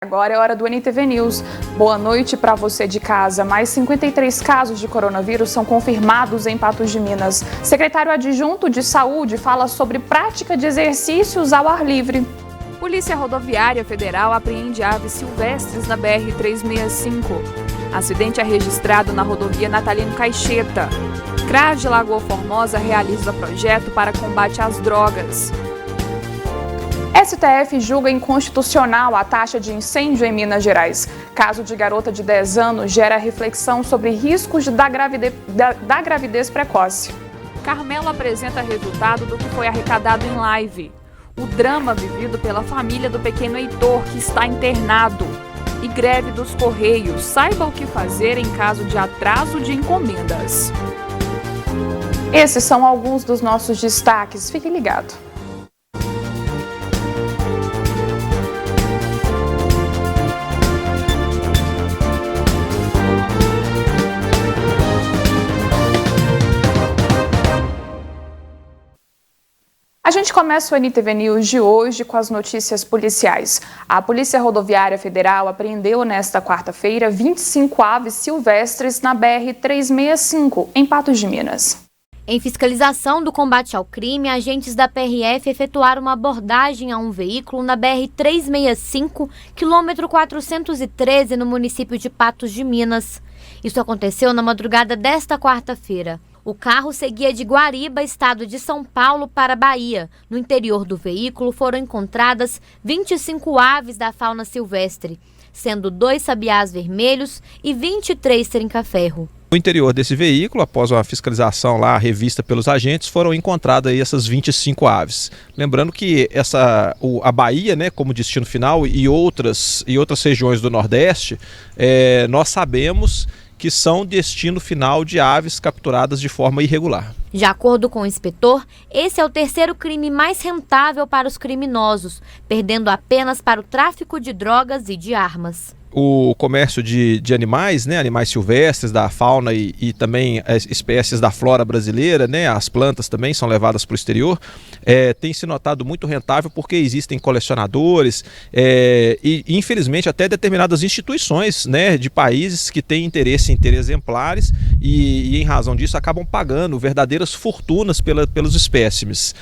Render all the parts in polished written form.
Agora é hora do NTV News. Boa noite para você de casa. Mais 53 casos de coronavírus são confirmados em Patos de Minas. Secretário adjunto de Saúde fala sobre prática de exercícios ao ar livre. Polícia Rodoviária Federal apreende aves silvestres na BR-365. Acidente é registrado na rodovia Natalino Caixeta. CRAS de Lagoa Formosa realiza projeto para combate às drogas. STF julga inconstitucional a taxa de incêndio em Minas Gerais. Caso de garota de 10 anos gera reflexão sobre riscos da gravidez precoce. Carmelo apresenta resultado do que foi arrecadado em live. O drama vivido pela família do pequeno Heitor, que está internado. E greve dos Correios. Saiba o que fazer em caso de atraso de encomendas. Esses são alguns dos nossos destaques. Fique ligado. A gente começa o NTV News de hoje com as notícias policiais. A Polícia Rodoviária Federal apreendeu nesta quarta-feira 25 aves silvestres na BR-365, em Patos de Minas. Em fiscalização do combate ao crime, agentes da PRF efetuaram uma abordagem a um veículo na BR-365, quilômetro 413, no município de Patos de Minas. Isso aconteceu na madrugada desta quarta-feira. O carro seguia de Guariba, estado de São Paulo, para Bahia. No interior do veículo foram encontradas 25 aves da fauna silvestre, sendo 2 sabiás vermelhos e 23 trinca-ferro. No interior desse veículo, após uma fiscalização lá revista pelos agentes, foram encontradas aí essas 25 aves. Lembrando que a Bahia, né, como destino final, e outras regiões do Nordeste, nós sabemos que são destino final de aves capturadas de forma irregular. De acordo com o inspetor, esse é o terceiro crime mais rentável para os criminosos, perdendo apenas para o tráfico de drogas e de armas. O comércio de animais, né, animais silvestres, da fauna e também as espécies da flora brasileira, né, as plantas também são levadas para o exterior, tem se notado muito rentável porque existem colecionadores e infelizmente até determinadas instituições, né, de países que têm interesse em ter exemplares e em razão disso acabam pagando verdadeiras fortunas pelos espécimes.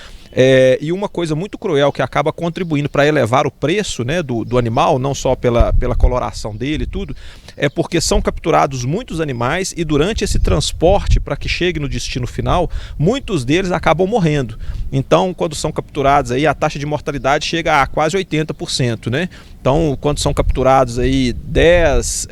E uma coisa muito cruel que acaba contribuindo para elevar o preço, né, do animal, não só pela coloração dele e tudo, é porque são capturados muitos animais e durante esse transporte para que chegue no destino final, muitos deles acabam morrendo. Então, quando são capturados, aí, a taxa de mortalidade chega a quase 80%, né? Então, quando são capturados aí 10,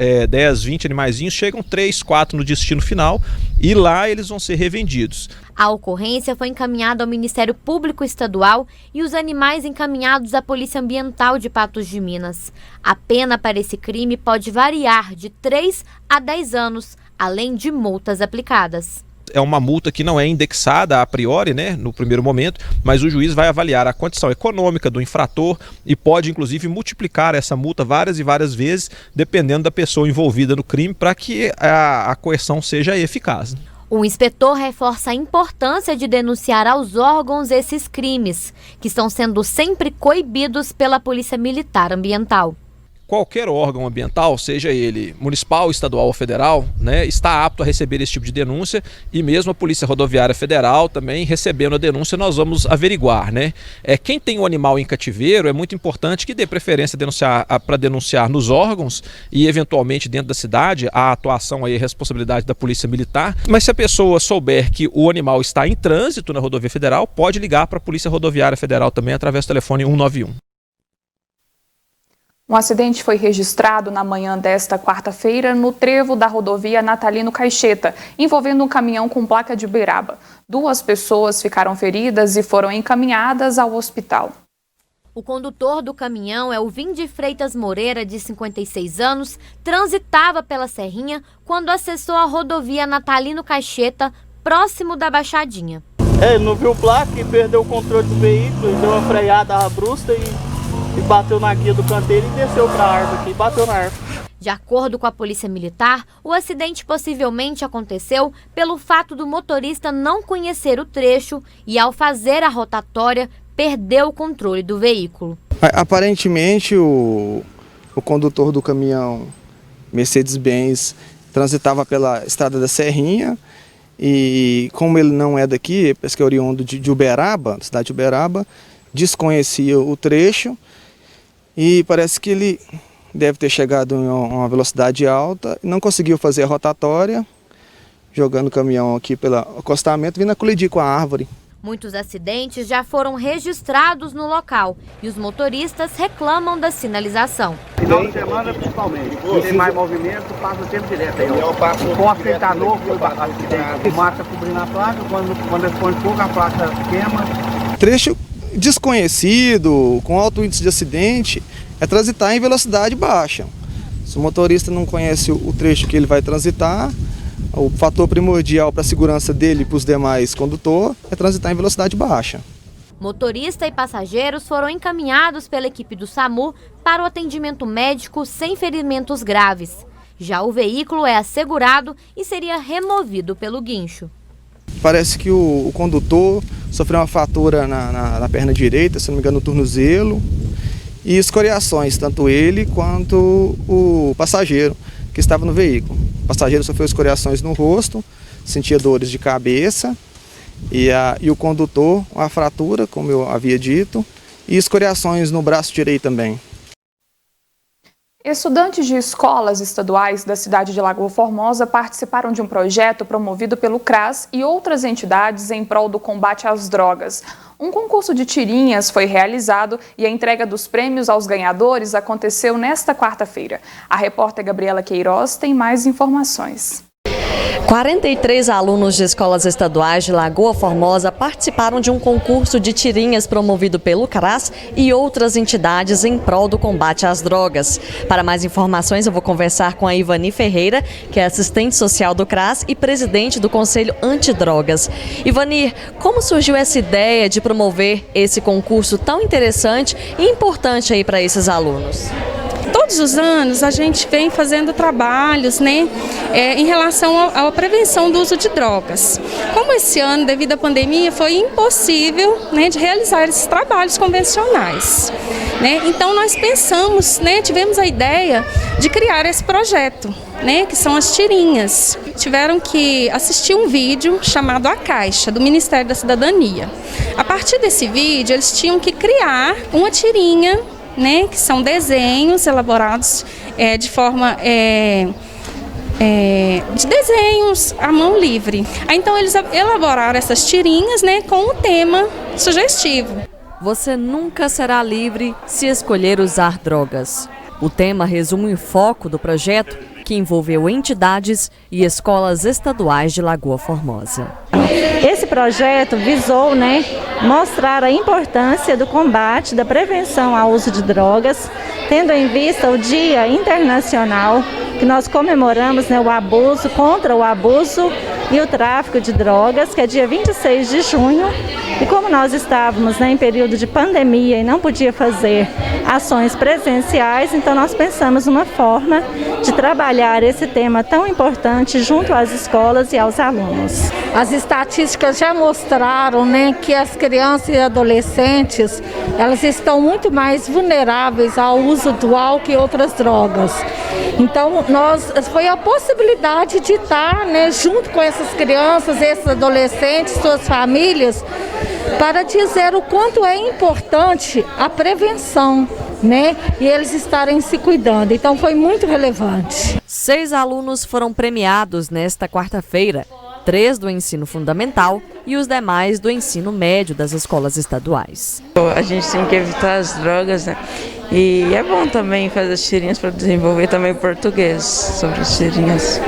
20 animaizinhos, chegam 3, 4 no destino final e lá eles vão ser revendidos. A ocorrência foi encaminhada ao Ministério Público Estadual e os animais encaminhados à Polícia Ambiental de Patos de Minas. A pena para esse crime pode variar de 3 a 10 anos, além de multas aplicadas. É uma multa que não é indexada a priori, né, no primeiro momento, mas o juiz vai avaliar a condição econômica do infrator e pode inclusive multiplicar essa multa várias e várias vezes, dependendo da pessoa envolvida no crime, para que a coerção seja eficaz. O inspetor reforça a importância de denunciar aos órgãos esses crimes, que estão sendo sempre coibidos pela Polícia Militar Ambiental. Qualquer órgão ambiental, seja ele municipal, estadual ou federal, né, está apto a receber esse tipo de denúncia e mesmo a Polícia Rodoviária Federal também recebendo a denúncia nós vamos averiguar, né? Quem tem o animal em cativeiro é muito importante que dê preferência para denunciar nos órgãos e eventualmente dentro da cidade a atuação aí, a responsabilidade da Polícia Militar, mas se a pessoa souber que o animal está em trânsito na rodovia federal, pode ligar para a Polícia Rodoviária Federal também através do telefone 191. Um acidente foi registrado na manhã desta quarta-feira no trevo da rodovia Natalino Caixeta, envolvendo um caminhão com placa de Uberaba. 2 pessoas ficaram feridas e foram encaminhadas ao hospital. O condutor do caminhão, Elvin de Freitas Moreira, de 56 anos, transitava pela Serrinha quando acessou a rodovia Natalino Caixeta, próximo da Baixadinha. Ele não viu placa e perdeu o controle do veículo, deu uma freada brusca e bateu na guia do canteiro e desceu para a árvore aqui, bateu na árvore. De acordo com a Polícia Militar, o acidente possivelmente aconteceu pelo fato do motorista não conhecer o trecho e, ao fazer a rotatória, perdeu o controle do veículo. Aparentemente, o o condutor do caminhão Mercedes-Benz transitava pela estrada da Serrinha e, como ele não é daqui, parece que é oriundo de Uberaba, da cidade de Uberaba, desconhecia o trecho e parece que ele deve ter chegado em uma velocidade alta e não conseguiu fazer a rotatória, jogando o caminhão aqui pelo acostamento, vindo a colidir com a árvore. Muitos acidentes já foram registrados no local e os motoristas reclamam da sinalização. Final de semana, principalmente, tem mais movimento, passa o tempo direto. Aí, com aceitar novo, foi acidente. Fumaça cobrindo a placa, quando eles põem fogo, a placa queima. Trecho desconhecido, com alto índice de acidente, é transitar em velocidade baixa. Se o motorista não conhece o trecho que ele vai transitar, o fator primordial para a segurança dele e para os demais condutores é transitar em velocidade baixa. Motorista e passageiros foram encaminhados pela equipe do SAMU para o atendimento médico sem ferimentos graves. Já o veículo é assegurado e seria removido pelo guincho. Parece que o condutor sofreu uma fratura na perna direita, se não me engano, no tornozelo, e escoriações, tanto ele quanto o passageiro que estava no veículo. O passageiro sofreu escoriações no rosto, sentia dores de cabeça e o condutor, uma fratura, como eu havia dito, e escoriações no braço direito também. Estudantes de escolas estaduais da cidade de Lagoa Formosa participaram de um projeto promovido pelo CRAS e outras entidades em prol do combate às drogas. Um concurso de tirinhas foi realizado e a entrega dos prêmios aos ganhadores aconteceu nesta quarta-feira. A repórter Gabriela Queiroz tem mais informações. 43 alunos de escolas estaduais de Lagoa Formosa participaram de um concurso de tirinhas promovido pelo CRAS e outras entidades em prol do combate às drogas. Para mais informações, eu vou conversar com a Ivani Ferreira, que é assistente social do CRAS e presidente do Conselho Antidrogas. Ivani, como surgiu essa ideia de promover esse concurso tão interessante e importante aí para esses alunos? Todos os anos a gente vem fazendo trabalhos, né, em relação à prevenção do uso de drogas. Como esse ano, devido à pandemia, foi impossível, né, de realizar esses trabalhos convencionais, né? Então nós pensamos, né, tivemos a ideia de criar esse projeto, né, que são as tirinhas. Tiveram que assistir um vídeo chamado A Caixa, do Ministério da Cidadania. A partir desse vídeo, eles tinham que criar uma tirinha, né, que são desenhos elaborados de forma de desenhos à mão livre. Então eles elaboraram essas tirinhas, né, com um tema sugestivo. Você nunca será livre se escolher usar drogas. O tema resume o foco do projeto, que envolveu entidades e escolas estaduais de Lagoa Formosa. Esse projeto visou, né, mostrar a importância do combate, da prevenção ao uso de drogas, tendo em vista o Dia Internacional que nós comemoramos, né, contra o abuso e o tráfico de drogas, que é dia 26 de junho. E como nós estávamos, né, em período de pandemia e não podia fazer ações presenciais, então nós pensamos uma forma de trabalhar esse tema tão importante junto às escolas e aos alunos. As estatísticas já mostraram, né, que as crianças e adolescentes, elas estão muito mais vulneráveis ao uso do álcool e outras drogas. Então, foi a possibilidade de estar, né, junto com essas crianças, esses adolescentes, suas famílias, para dizer o quanto é importante a prevenção, né, e eles estarem se cuidando. Então, foi muito relevante. 6 alunos foram premiados nesta quarta-feira, 3 do ensino fundamental e os demais do ensino médio das escolas estaduais. A gente tem que evitar as drogas, né? E é bom também fazer as tirinhas para desenvolver também o português sobre as tirinhas.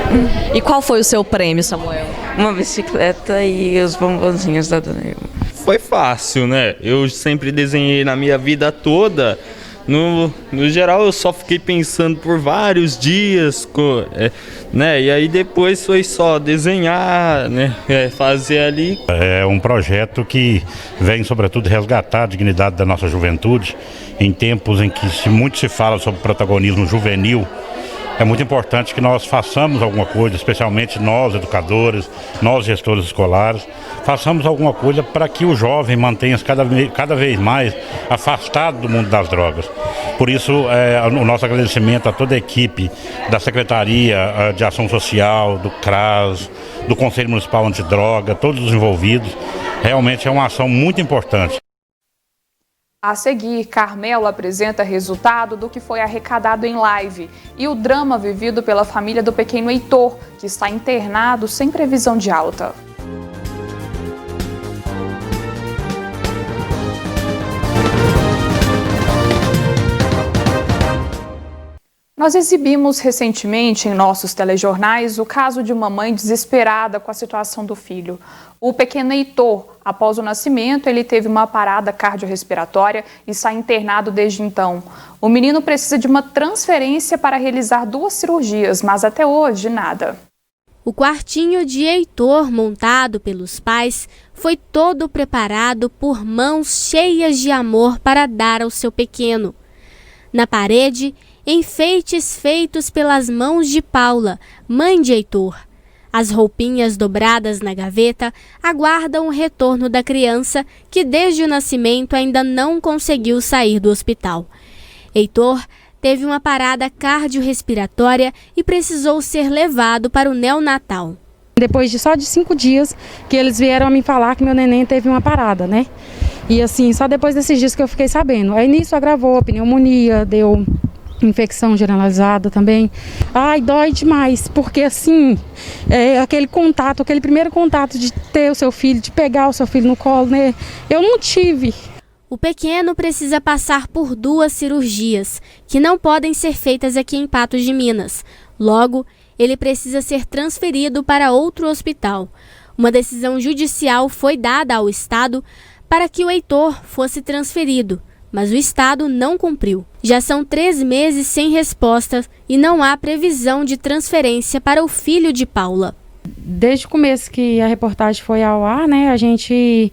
E qual foi o seu prêmio, Samuel? Uma bicicleta e os bombonzinhos da Dona Ilma. Foi fácil, né? Eu sempre desenhei na minha vida toda. No geral, eu só fiquei pensando por vários dias, né? E aí depois foi só desenhar, né? Fazer ali. É um projeto que vem, sobretudo, resgatar a dignidade da nossa juventude em tempos em que muito se fala sobre protagonismo juvenil. É muito importante que nós façamos alguma coisa, especialmente nós, educadores, nós, gestores escolares, façamos alguma coisa para que o jovem mantenha-se cada vez mais afastado do mundo das drogas. Por isso, o nosso agradecimento a toda a equipe da Secretaria de Ação Social, do CRAS, do Conselho Municipal Antidroga, todos os envolvidos. Realmente é uma ação muito importante. A seguir, Carmelo apresenta resultado do que foi arrecadado em live e o drama vivido pela família do pequeno Heitor, que está internado sem previsão de alta. Nós exibimos recentemente em nossos telejornais o caso de uma mãe desesperada com a situação do filho. O pequeno Heitor, após o nascimento, ele teve uma parada cardiorrespiratória e está internado desde então. O menino precisa de uma transferência para realizar 2 cirurgias, mas até hoje nada. O quartinho de Heitor, montado pelos pais, foi todo preparado por mãos cheias de amor para dar ao seu pequeno. Na parede, enfeites feitos pelas mãos de Paula, mãe de Heitor. As roupinhas dobradas na gaveta aguardam o retorno da criança que desde o nascimento ainda não conseguiu sair do hospital. Heitor teve uma parada cardiorrespiratória e precisou ser levado para o neonatal. Depois de só de 5 dias que eles vieram a me falar que meu neném teve uma parada, né? E assim, só depois desses dias que eu fiquei sabendo. Aí nisso agravou, pneumonia, deu infecção generalizada também. Ai, dói demais, porque assim, aquele contato, aquele primeiro contato de ter o seu filho, de pegar o seu filho no colo, né? Eu não tive. O pequeno precisa passar por 2 cirurgias, que não podem ser feitas aqui em Patos de Minas. Logo, ele precisa ser transferido para outro hospital. Uma decisão judicial foi dada ao Estado para que o Heitor fosse transferido, mas o Estado não cumpriu. Já são 3 meses sem resposta e não há previsão de transferência para o filho de Paula. Desde o começo que a reportagem foi ao ar, né, a gente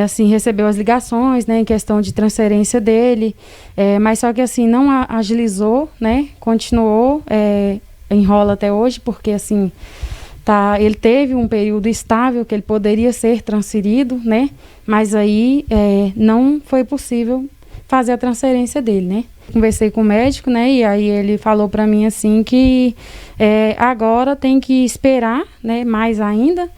assim, recebeu as ligações, né, em questão de transferência dele, mas só que assim, não agilizou, né, continuou, enrola até hoje, porque assim, ele teve um período estável que ele poderia ser transferido, né, mas aí não foi possível fazer a transferência dele, né. Conversei com o médico, né, e aí ele falou para mim assim que agora tem que esperar, né, mais ainda,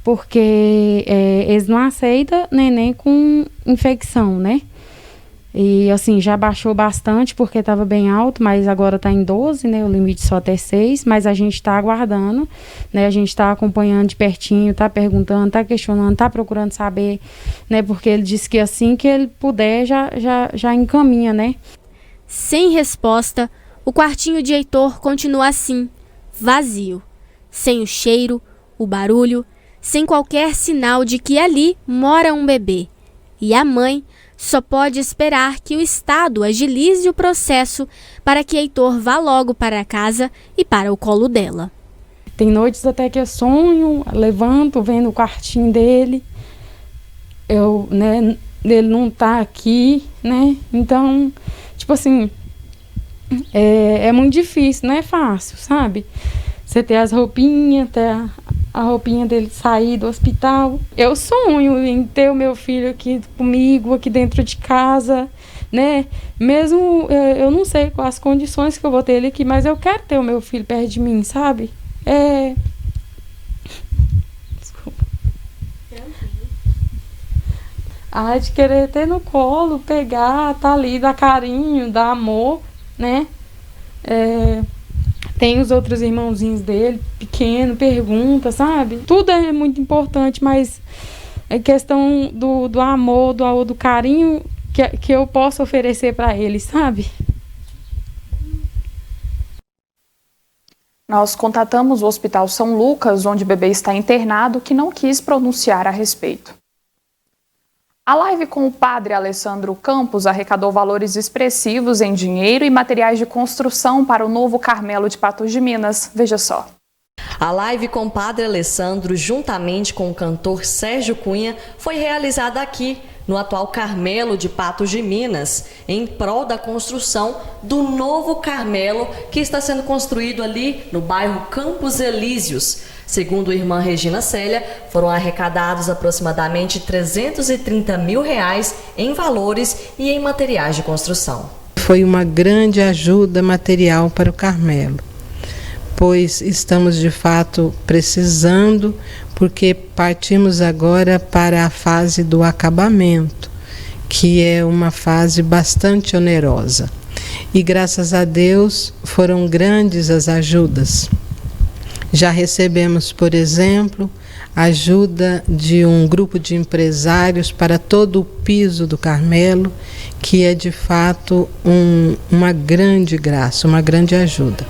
porque eles não aceitam neném com infecção, né? E assim, já baixou bastante porque estava bem alto, mas agora está em 12, né? O limite só até 6, mas a gente está aguardando, né? A gente está acompanhando de pertinho, está perguntando, está questionando, está procurando saber, né? Porque ele disse que assim que ele puder, já encaminha, né? Sem resposta, o quartinho de Heitor continua assim, vazio, sem o cheiro, o barulho, sem qualquer sinal de que ali mora um bebê. E a mãe só pode esperar que o Estado agilize o processo para que Heitor vá logo para casa e para o colo dela. Tem noites até que eu sonho, levanto, vendo o quartinho dele. Ele não tá aqui, né? Então, tipo assim, é muito difícil, não é fácil, sabe? Você ter as roupinhas, ter a roupinha dele sair do hospital. Eu sonho em ter o meu filho aqui comigo, aqui dentro de casa, né? Mesmo eu não sei quais as condições que eu vou ter ele aqui, mas eu quero ter o meu filho perto de mim, sabe? Desculpa. De querer ter no colo, pegar, tá ali, dar carinho, dar amor, né? Tem os outros irmãozinhos dele, pequeno, pergunta, sabe? Tudo é muito importante, mas é questão do amor, do carinho que eu posso oferecer para ele, sabe? Nós contatamos o Hospital São Lucas, onde o bebê está internado, que não quis pronunciar a respeito. A live com o padre Alessandro Campos arrecadou valores expressivos em dinheiro e materiais de construção para o novo Carmelo de Patos de Minas. Veja só. A live com o padre Alessandro, juntamente com o cantor Sérgio Cunha, foi realizada aqui, no atual Carmelo de Patos de Minas, em prol da construção do novo Carmelo que está sendo construído ali no bairro Campos Elíseos. Segundo a irmã Regina Célia, foram arrecadados aproximadamente R$ 330 mil em valores e em materiais de construção. foi uma grande ajuda material para o Carmelo, pois estamos de fato precisando, porque partimos agora para a fase do acabamento, que é uma fase bastante onerosa. E graças a Deus foram grandes as ajudas. Já recebemos, por exemplo, ajuda de um grupo de empresários para todo o piso do Carmelo, que é de fato uma grande graça, uma grande ajuda.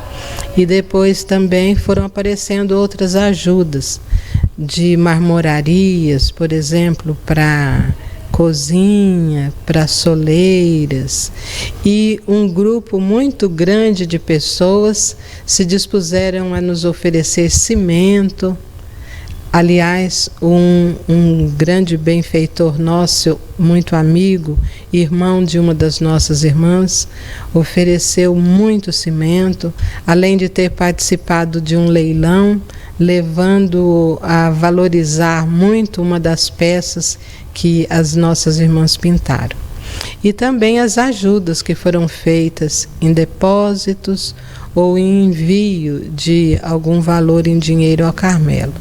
E depois também foram aparecendo outras ajudas de marmorarias, por exemplo, para cozinha, para soleiras, e um grupo muito grande de pessoas se dispuseram a nos oferecer cimento. Aliás, um grande benfeitor nosso, muito amigo, irmão de uma das nossas irmãs, ofereceu muito cimento, além de ter participado de um leilão, levando a valorizar muito uma das peças que as nossas irmãs pintaram. E também as ajudas que foram feitas em depósitos ou em envio de algum valor em dinheiro ao Carmelo.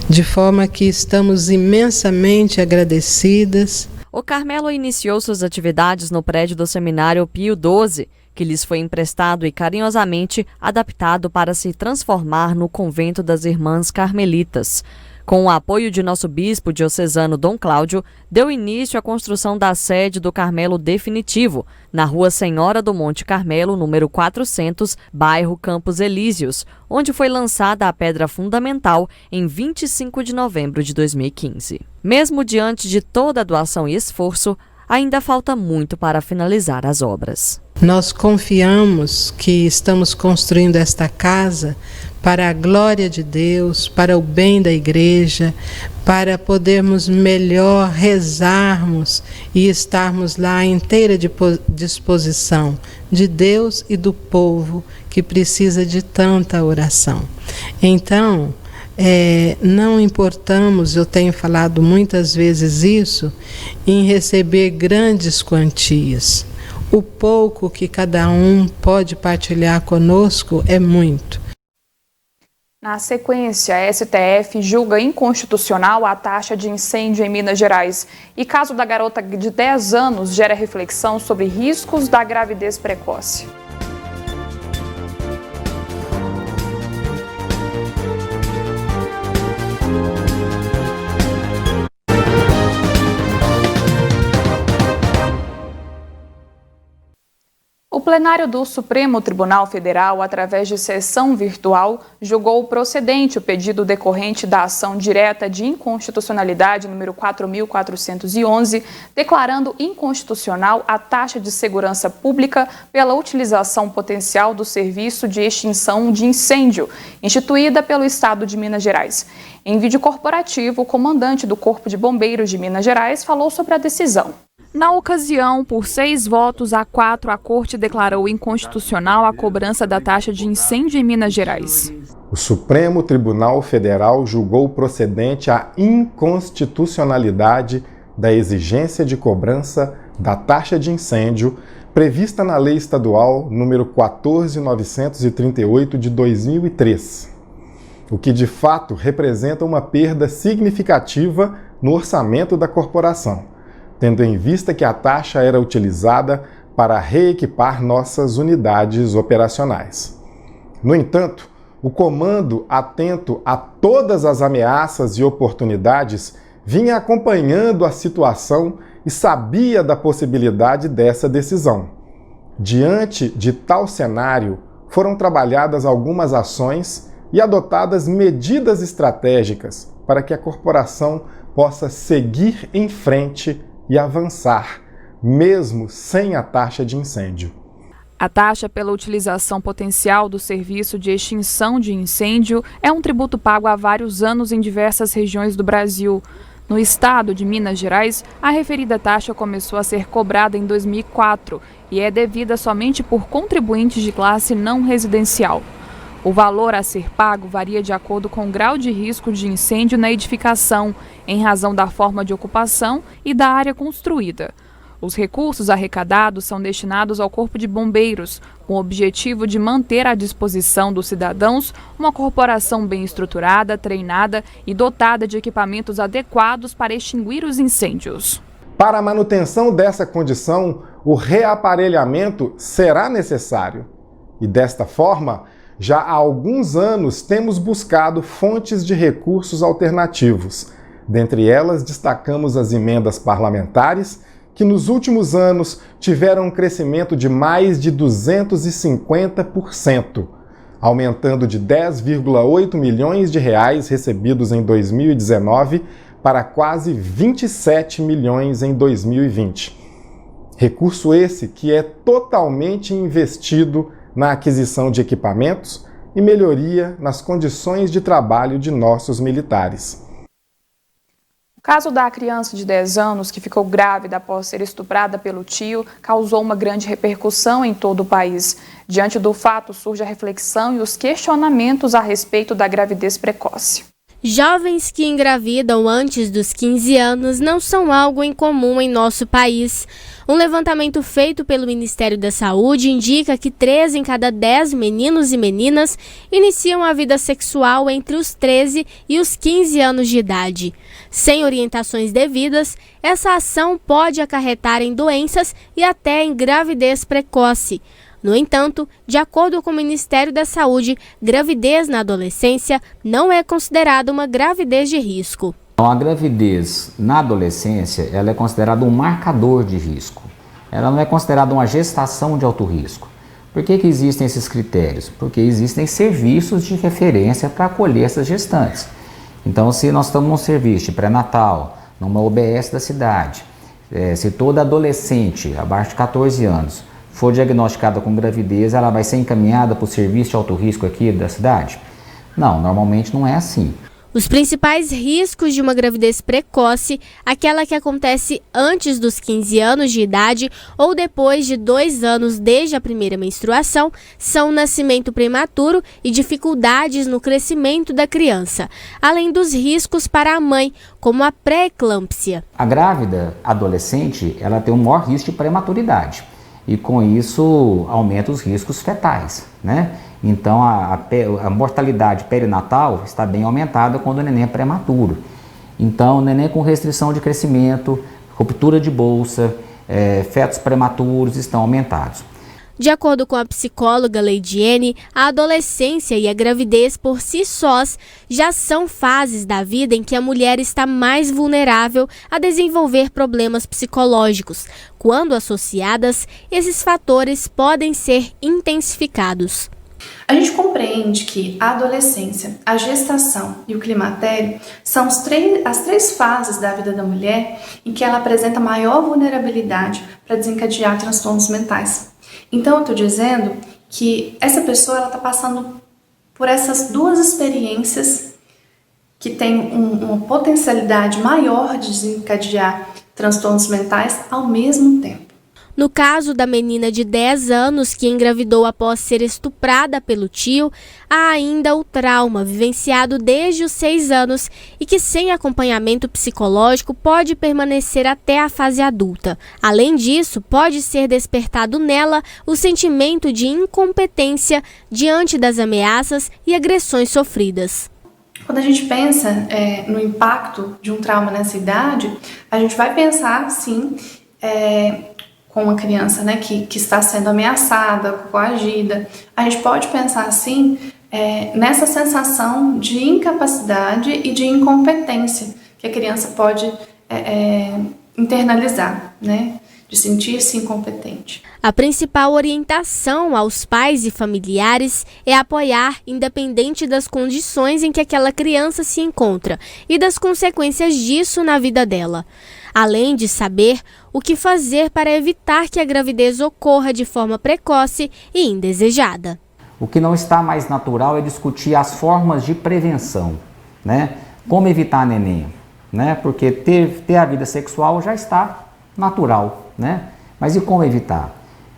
De forma que estamos imensamente agradecidas. O Carmelo iniciou suas atividades no prédio do Seminário Pio XII, que lhes foi emprestado e carinhosamente adaptado para se transformar no convento das Irmãs Carmelitas. Com o apoio de nosso bispo diocesano Dom Cláudio, deu início à construção da sede do Carmelo definitivo, na Rua Senhora do Monte Carmelo, número 400, bairro Campos Elíseos, onde foi lançada a pedra fundamental em 25 de novembro de 2015. Mesmo diante de toda a doação e esforço, ainda falta muito para finalizar as obras. Nós confiamos que estamos construindo esta casa para a glória de Deus, para o bem da igreja, para podermos melhor rezarmos e estarmos lá à inteira disposição de Deus e do povo que precisa de tanta oração. Então, não importamos, eu tenho falado muitas vezes isso, em receber grandes quantias. O pouco que cada um pode partilhar conosco é muito. Na sequência, a STF julga inconstitucional a taxa de incêndio em Minas Gerais. E caso da garota de 10 anos gera reflexão sobre riscos da gravidez precoce. O plenário do Supremo Tribunal Federal, através de sessão virtual, julgou procedente o pedido decorrente da ação direta de inconstitucionalidade número 4.411, declarando inconstitucional a taxa de segurança pública pela utilização potencial do serviço de extinção de incêndio, instituída pelo Estado de Minas Gerais. Em vídeo corporativo, o comandante do Corpo de Bombeiros de Minas Gerais falou sobre a decisão. Na ocasião, por 6-4, a Corte declarou inconstitucional a cobrança da taxa de incêndio em Minas Gerais. O Supremo Tribunal Federal julgou procedente a inconstitucionalidade da exigência de cobrança da taxa de incêndio prevista na Lei Estadual número 14.938 de 2003, o que de fato representa uma perda significativa no orçamento da corporação, tendo em vista que a taxa era utilizada para reequipar nossas unidades operacionais. No entanto, o comando, atento a todas as ameaças e oportunidades, vinha acompanhando a situação e sabia da possibilidade dessa decisão. Diante de tal cenário, foram trabalhadas algumas ações e adotadas medidas estratégicas para que a corporação possa seguir em frente e avançar, mesmo sem a taxa de incêndio. A taxa pela utilização potencial do serviço de extinção de incêndio é um tributo pago há vários anos em diversas regiões do Brasil. No estado de Minas Gerais, a referida taxa começou a ser cobrada em 2004 e é devida somente por contribuintes de classe não residencial. O valor a ser pago varia de acordo com o grau de risco de incêndio na edificação, em razão da forma de ocupação e da área construída. Os recursos arrecadados são destinados ao Corpo de Bombeiros, com o objetivo de manter à disposição dos cidadãos uma corporação bem estruturada, treinada e dotada de equipamentos adequados para extinguir os incêndios. Para a manutenção dessa condição, o reaparelhamento será necessário. E desta forma, já há alguns anos temos buscado fontes de recursos alternativos. Dentre elas, destacamos as emendas parlamentares, que nos últimos anos tiveram um crescimento de mais de 250%, aumentando de 10,8 milhões de reais recebidos em 2019 para quase 27 milhões em 2020. Recurso esse que é totalmente investido na aquisição de equipamentos e melhoria nas condições de trabalho de nossos militares. O caso da criança de 10 anos que ficou grávida após ser estuprada pelo tio causou uma grande repercussão em todo o país. Diante do fato, surge a reflexão e os questionamentos a respeito da gravidez precoce. Jovens que engravidam antes dos 15 anos não são algo incomum em nosso país. Um levantamento feito pelo Ministério da Saúde indica que 3 em cada 10 meninos e meninas iniciam a vida sexual entre os 13 e os 15 anos de idade. Sem orientações devidas, essa ação pode acarretar em doenças e até em gravidez precoce. No entanto, de acordo com o Ministério da Saúde, gravidez na adolescência não é considerada uma gravidez de risco. Então, a gravidez na adolescência ela é considerada um marcador de risco. Ela não é considerada uma gestação de alto risco. Por que existem esses critérios? Porque existem serviços de referência para acolher essas gestantes. Então, se nós estamos num serviço de pré-natal, numa UBS da cidade, se toda adolescente abaixo de 14 anos for diagnosticada com gravidez, ela vai ser encaminhada para o serviço de alto risco aqui da cidade? Não, normalmente não é assim. Os principais riscos de uma gravidez precoce, aquela que acontece antes dos 15 anos de idade ou depois de 2 anos desde a primeira menstruação, são o nascimento prematuro e dificuldades no crescimento da criança, além dos riscos para a mãe, como a pré-eclâmpsia. A grávida adolescente, ela tem um maior risco de prematuridade e com isso aumenta os riscos fetais, né? Então a mortalidade perinatal está bem aumentada quando o neném é prematuro. Então o neném com restrição de crescimento, ruptura de bolsa, fetos prematuros estão aumentados. De acordo com a psicóloga Leidiene, a adolescência e a gravidez por si sós já são fases da vida em que a mulher está mais vulnerável a desenvolver problemas psicológicos. Quando associadas, esses fatores podem ser intensificados. A gente compreende que a adolescência, a gestação e o climatério são as 3 fases da vida da mulher em que ela apresenta maior vulnerabilidade para desencadear transtornos mentais. Então, eu estou dizendo que essa pessoa está passando por essas 2 experiências que têm uma potencialidade maior de desencadear transtornos mentais ao mesmo tempo. No caso da menina de 10 anos que engravidou após ser estuprada pelo tio, há ainda o trauma vivenciado desde os 6 anos e que sem acompanhamento psicológico pode permanecer até a fase adulta. Além disso, pode ser despertado nela o sentimento de incompetência diante das ameaças e agressões sofridas. Quando a gente pensa no impacto de um trauma nessa idade, a gente vai pensar, sim, com uma criança, né, que está sendo ameaçada, coagida. A gente pode pensar assim nessa sensação de incapacidade e de incompetência que a criança pode internalizar, né, de sentir-se incompetente. A principal orientação aos pais e familiares é apoiar, independente das condições em que aquela criança se encontra e das consequências disso na vida dela. Além de saber o que fazer para evitar que a gravidez ocorra de forma precoce e indesejada. O que não está mais natural é discutir as formas de prevenção, né? Como evitar neném, né? Porque ter a vida sexual já está natural, né? Mas e como evitar?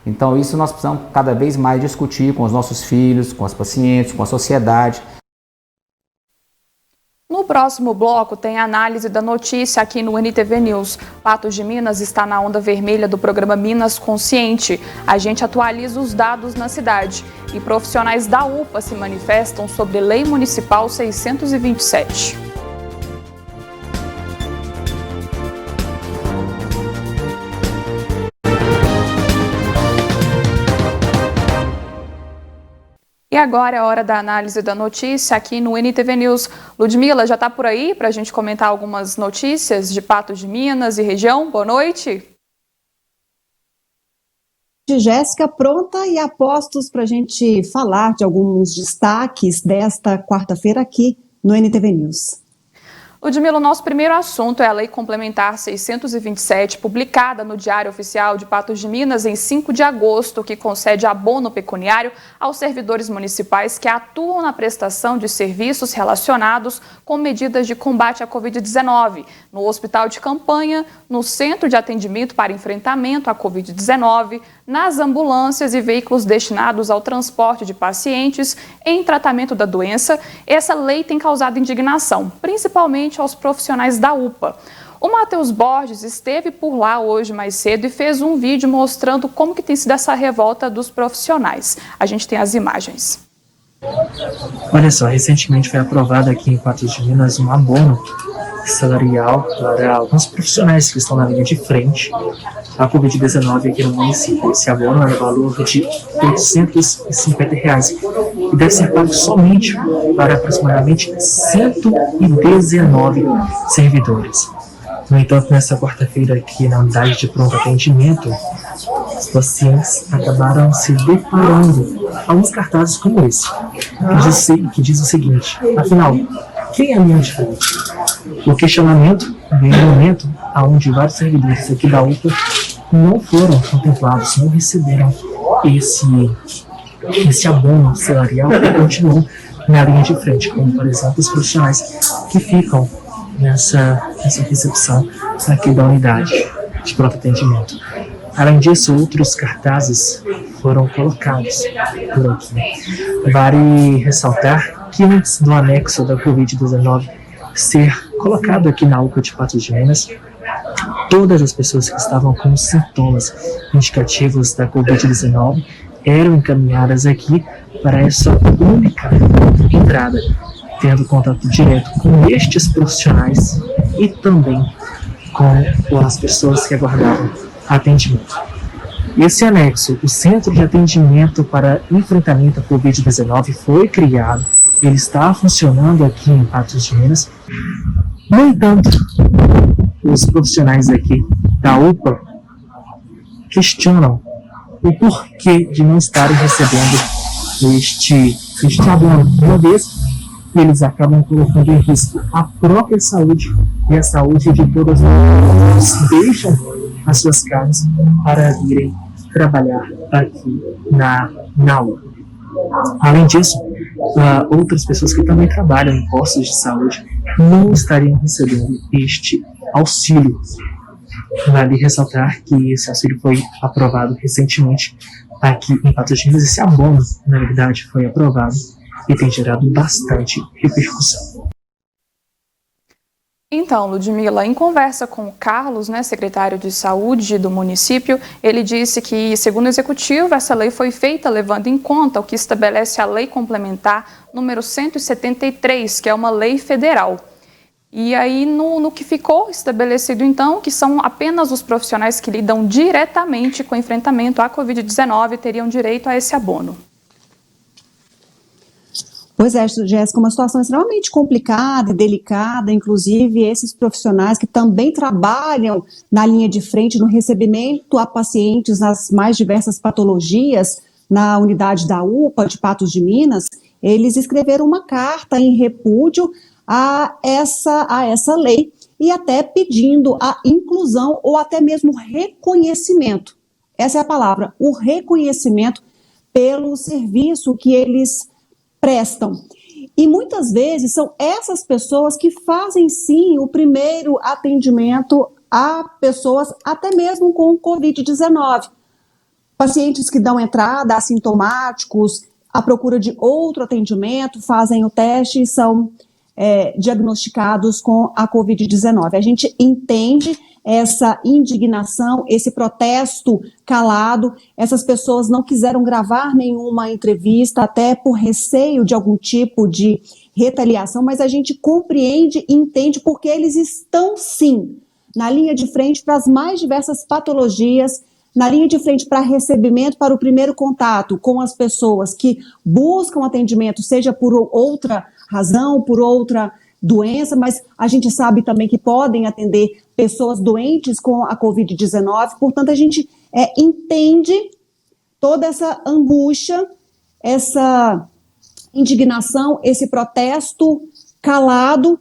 Então isso nós precisamos cada vez mais discutir com os nossos filhos, com os pacientes, com a sociedade. No próximo bloco tem a análise da notícia aqui no NTV News. Patos de Minas está na onda vermelha do programa Minas Consciente. A gente atualiza os dados na cidade. E profissionais da UPA se manifestam sobre Lei Municipal 627. E agora é a hora da análise da notícia aqui no NTV News. Ludmila, já está por aí para a gente comentar algumas notícias de Patos de Minas e região? Boa noite. Jéssica, pronta e a postos para a gente falar de alguns destaques desta quarta-feira aqui no NTV News. Ludmila, o nosso primeiro assunto é a Lei Complementar 627, publicada no Diário Oficial de Patos de Minas em 5 de agosto, que concede abono pecuniário aos servidores municipais que atuam na prestação de serviços relacionados com medidas de combate à Covid-19, no hospital de campanha, no centro de atendimento para enfrentamento à Covid-19, nas ambulâncias e veículos destinados ao transporte de pacientes em tratamento da doença. Essa lei tem causado indignação, principalmente aos profissionais da UPA. O Matheus Borges esteve por lá hoje mais cedo e fez um vídeo mostrando como que tem sido essa revolta dos profissionais. A gente tem as imagens. Olha só, recentemente foi aprovado aqui em Patos de Minas um abono salarial para alguns profissionais que estão na linha de frente à Covid-19 aqui no município. Esse abono é o valor de R$ 850 e deve ser pago somente para aproximadamente 119 servidores. No entanto, nessa quarta-feira aqui na unidade de pronto atendimento, os pacientes acabaram se deparando com alguns cartazes como esse, que diz o seguinte: afinal, quem é a linha de frente? O questionamento vem no momento onde vários servidores aqui da UPA não foram contemplados, não receberam esse abono salarial e continuam na linha de frente, como, por exemplo, os profissionais que ficam nessa recepção aqui da unidade de pronto atendimento. Além disso, outros cartazes foram colocados por aqui. Vale ressaltar que antes do anexo da Covid-19 ser colocado aqui na UPA de Patos de Minas, todas as pessoas que estavam com sintomas indicativos da Covid-19 eram encaminhadas aqui para essa única entrada, tendo contato direto com estes profissionais e também com as pessoas que aguardavam atendimento. Esse anexo, o Centro de Atendimento para Enfrentamento à Covid-19, foi criado, ele está funcionando aqui em Patos de Minas. No entanto, os profissionais aqui da UPA questionam o porquê de não estarem recebendo este abono, uma vez que eles acabam colocando em risco a própria saúde e a saúde de todas as pessoas que deixam as suas casas para virem trabalhar aqui na UPA. Além disso, outras pessoas que também trabalham em postos de saúde não estariam recebendo este auxílio. Vale ressaltar que esse auxílio foi aprovado recentemente aqui em Patos de Minas. Esse abono, na verdade, foi aprovado e tem gerado bastante repercussão. Então, Ludmila, em conversa com o Carlos, secretário de Saúde do município, ele disse que, segundo o Executivo, essa lei foi feita levando em conta o que estabelece a Lei Complementar número 173, que é uma lei federal. E aí, no que ficou estabelecido, então, que são apenas os profissionais que lidam diretamente com o enfrentamento à Covid-19 teriam direito a esse abono. Pois é, Jéssica, uma situação extremamente complicada e delicada, inclusive esses profissionais que também trabalham na linha de frente no recebimento a pacientes nas mais diversas patologias na unidade da UPA de Patos de Minas, eles escreveram uma carta em repúdio a essa lei e até pedindo a inclusão ou até mesmo reconhecimento. Essa é a palavra, o reconhecimento pelo serviço que eles prestam. E muitas vezes são essas pessoas que fazem sim o primeiro atendimento a pessoas até mesmo com Covid-19. Pacientes que dão entrada assintomáticos, à procura de outro atendimento, fazem o teste e são diagnosticados com a Covid-19. A gente entende essa indignação, esse protesto calado. Essas pessoas não quiseram gravar nenhuma entrevista, até por receio de algum tipo de retaliação, mas a gente compreende e entende porque eles estão, sim, na linha de frente para as mais diversas patologias, na linha de frente para recebimento, para o primeiro contato com as pessoas que buscam atendimento, seja por outra razão, por outra doença, mas a gente sabe também que podem atender pessoas doentes com a Covid-19, portanto a gente entende toda essa angústia, essa indignação, esse protesto calado,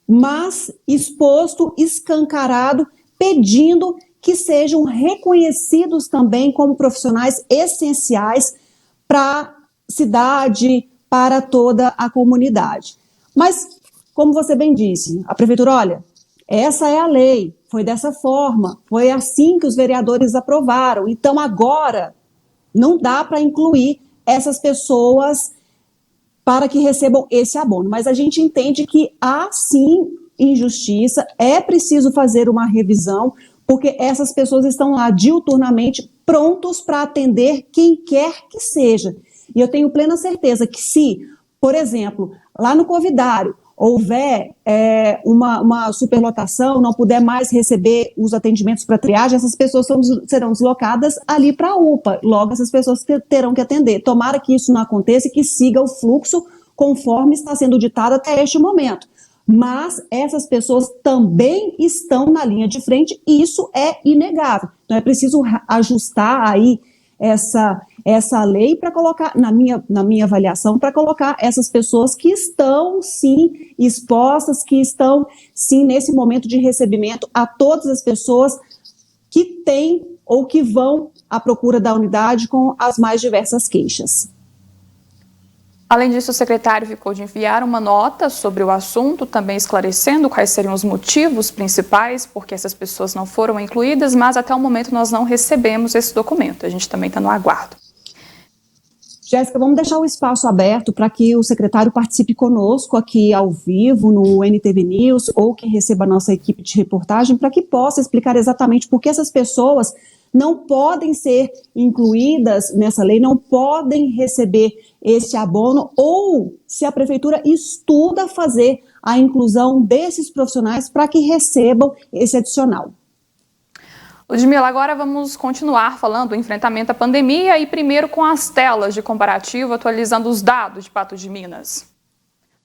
mas exposto, escancarado, pedindo que sejam reconhecidos também como profissionais essenciais para a cidade, para toda a comunidade. Mas, como você bem disse, a prefeitura, olha, essa é a lei, foi dessa forma, foi assim que os vereadores aprovaram, então agora não dá para incluir essas pessoas para que recebam esse abono, mas a gente entende que há sim injustiça, é preciso fazer uma revisão, porque essas pessoas estão lá diuturnamente prontos para atender quem quer que seja. E eu tenho plena certeza que se, por exemplo, lá no Covidário, houver uma superlotação, não puder mais receber os atendimentos para triagem, essas pessoas serão deslocadas ali para a UPA. Logo, essas pessoas terão que atender. Tomara que isso não aconteça e que siga o fluxo conforme está sendo ditado até este momento. Mas essas pessoas também estão na linha de frente e isso é inegável. Então é preciso ajustar aí essa lei para colocar, na minha avaliação, para colocar essas pessoas que estão, sim, expostas, que estão, sim, nesse momento de recebimento a todas as pessoas que têm ou que vão à procura da unidade com as mais diversas queixas. Além disso, o secretário ficou de enviar uma nota sobre o assunto, também esclarecendo quais seriam os motivos principais porque essas pessoas não foram incluídas, mas até o momento nós não recebemos esse documento. A gente também está no aguardo. Jéssica, vamos deixar o espaço aberto para que o secretário participe conosco aqui ao vivo no NTV News ou que receba a nossa equipe de reportagem para que possa explicar exatamente por que essas pessoas não podem ser incluídas nessa lei, não podem receber esse abono, ou se a prefeitura estuda fazer a inclusão desses profissionais para que recebam esse adicional. Ludmila, agora vamos continuar falando do enfrentamento à pandemia e primeiro com as telas de comparativo, atualizando os dados de Patos de Minas.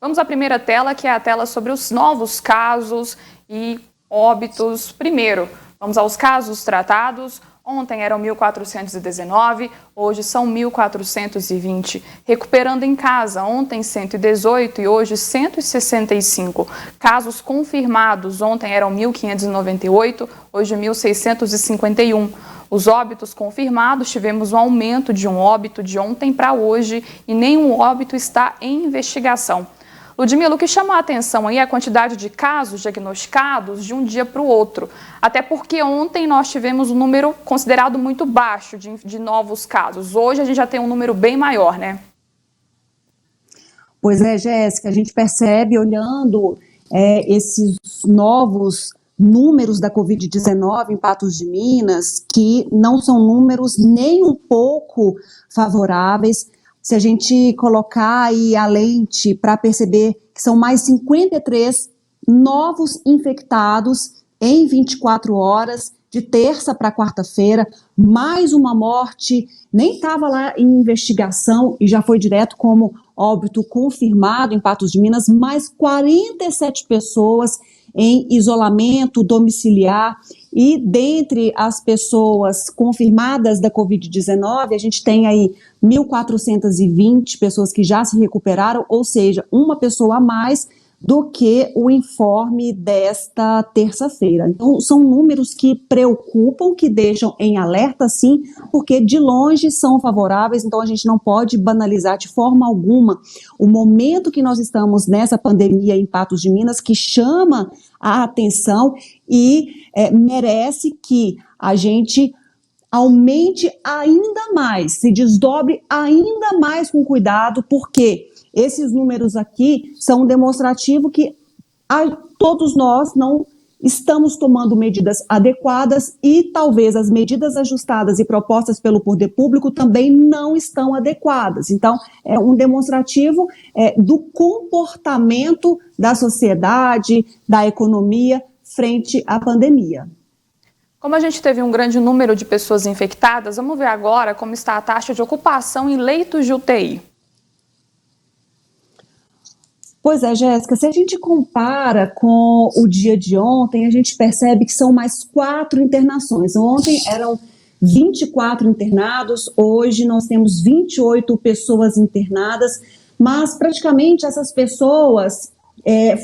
Vamos à primeira tela, que é a tela sobre os novos casos e óbitos. Primeiro, vamos aos casos tratados. Ontem eram 1.419, hoje são 1.420. Recuperando em casa, ontem 118 e hoje 165. Casos confirmados, ontem eram 1.598, hoje 1.651. Os óbitos confirmados, tivemos um aumento de um óbito de ontem para hoje e nenhum óbito está em investigação. Ludmila, o que chama a atenção aí é a quantidade de casos diagnosticados de um dia para o outro. Até porque ontem nós tivemos um número considerado muito baixo de novos casos. Hoje a gente já tem um número bem maior, né? Pois é, Jéssica, a gente percebe olhando esses novos números da Covid-19 em Patos de Minas, que não são números nem um pouco favoráveis. Se a gente colocar aí a lente para perceber que são mais 53 novos infectados em 24 horas, de terça para quarta-feira, mais uma morte, nem estava lá em investigação e já foi direto como óbito confirmado em Patos de Minas, mais 47 pessoas em isolamento domiciliar. E dentre as pessoas confirmadas da Covid-19, a gente tem aí 1.420 pessoas que já se recuperaram, ou seja, uma pessoa a mais do que o informe desta terça-feira. Então, são números que preocupam, que deixam em alerta, sim, porque de longe são favoráveis, então a gente não pode banalizar de forma alguma o momento que nós estamos nessa pandemia em Patos de Minas, que chama a atenção e merece que a gente aumente ainda mais, se desdobre ainda mais com cuidado, porque Esses números aqui são um demonstrativo que todos nós não estamos tomando medidas adequadas e talvez as medidas ajustadas e propostas pelo poder público também não estão adequadas. Então, é um demonstrativo do comportamento da sociedade, da economia frente à pandemia. Como a gente teve um grande número de pessoas infectadas, vamos ver agora como está a taxa de ocupação em leitos de UTI. Pois é, Jéssica, se a gente compara com o dia de ontem, a gente percebe que são mais 4 internações. Ontem eram 24 internados, hoje nós temos 28 pessoas internadas, mas praticamente essas pessoas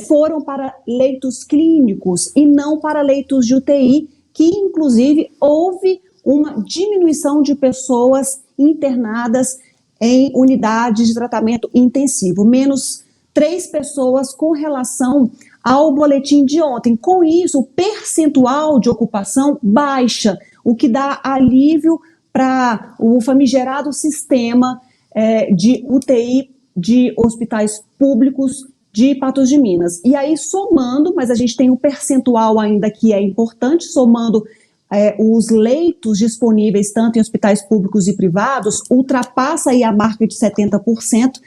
foram para leitos clínicos e não para leitos de UTI, que inclusive houve uma diminuição de pessoas internadas em unidades de tratamento intensivo, menos 3 pessoas com relação ao boletim de ontem. Com isso, o percentual de ocupação baixa, o que dá alívio para o famigerado sistema de UTI de hospitais públicos de Patos de Minas. E aí, somando, mas a gente tem um percentual ainda que é importante, somando os leitos disponíveis tanto em hospitais públicos e privados, ultrapassa aí a marca de 70%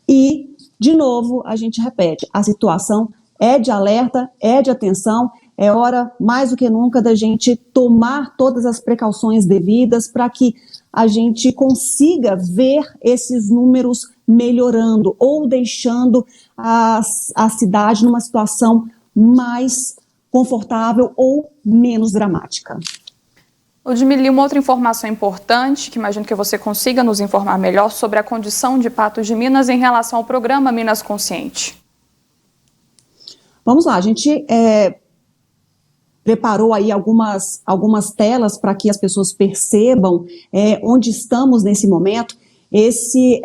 e de novo, a gente repete, a situação é de alerta, é de atenção, é hora mais do que nunca da gente tomar todas as precauções devidas para que a gente consiga ver esses números melhorando ou deixando a cidade numa situação mais confortável ou menos dramática. Ludmila, uma outra informação importante, que imagino que você consiga nos informar melhor sobre a condição de Patos de Minas em relação ao programa Minas Consciente. Vamos lá, a gente preparou aí algumas telas para que as pessoas percebam onde estamos nesse momento. Esse,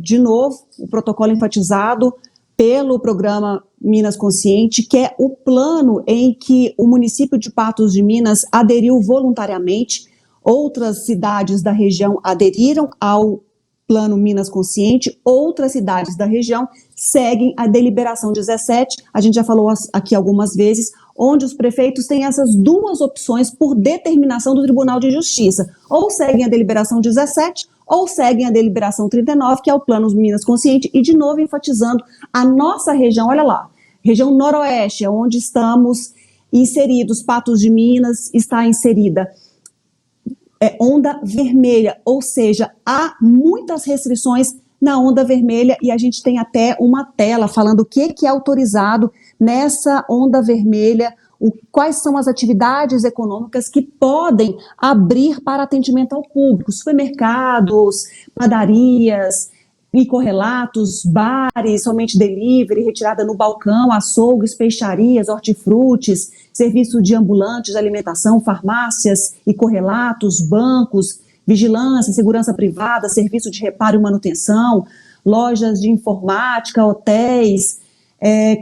de novo, o protocolo enfatizado pelo programa Minas Consciente, que é o plano em que o município de Patos de Minas aderiu voluntariamente, outras cidades da região aderiram ao plano Minas Consciente, outras cidades da região seguem a deliberação 17, a gente já falou aqui algumas vezes, onde os prefeitos têm essas duas opções por determinação do Tribunal de Justiça, ou seguem a deliberação 17, ou seguem a deliberação 39, que é o plano Minas Consciente, e de novo enfatizando a nossa região, olha lá, região noroeste, onde estamos inseridos, Patos de Minas está inserida onda vermelha, ou seja, há muitas restrições na onda vermelha e a gente tem até uma tela falando o que é autorizado nessa onda vermelha, quais são as atividades econômicas que podem abrir para atendimento ao público, supermercados, padarias e correlatos, bares, somente delivery, retirada no balcão, açougues, peixarias, hortifrutis, serviço de ambulantes de alimentação, farmácias e correlatos, bancos, vigilância, segurança privada, serviço de reparo e manutenção, lojas de informática, hotéis,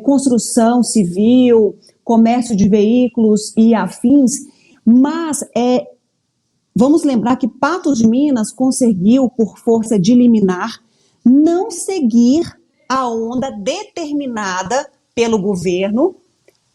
construção civil, comércio de veículos e afins, mas vamos lembrar que Patos de Minas conseguiu, por força de liminar, não seguir a onda determinada pelo governo,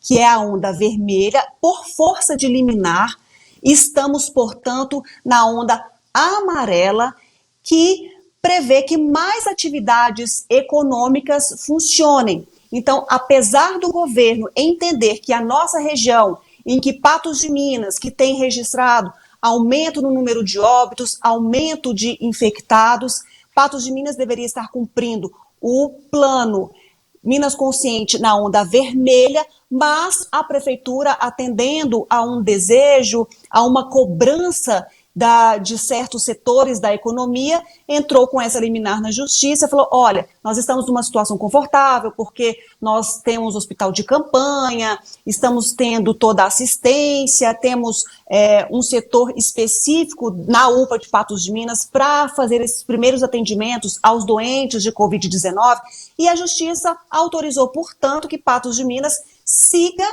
que é a onda vermelha, por força de liminar, estamos, portanto, na onda amarela, que prevê que mais atividades econômicas funcionem. Então, apesar do governo entender que a nossa região, em que Patos de Minas, que tem registrado aumento no número de óbitos, aumento de infectados, Patos de Minas deveria estar cumprindo o plano Minas Consciente na onda vermelha, mas a prefeitura, atendendo a um desejo, a uma cobrança de certos setores da economia, entrou com essa liminar na justiça e falou, olha, nós estamos numa situação confortável porque nós temos hospital de campanha, estamos tendo toda a assistência, temos um setor específico na UPA de Patos de Minas para fazer esses primeiros atendimentos aos doentes de Covid-19 e a justiça autorizou, portanto, que Patos de Minas siga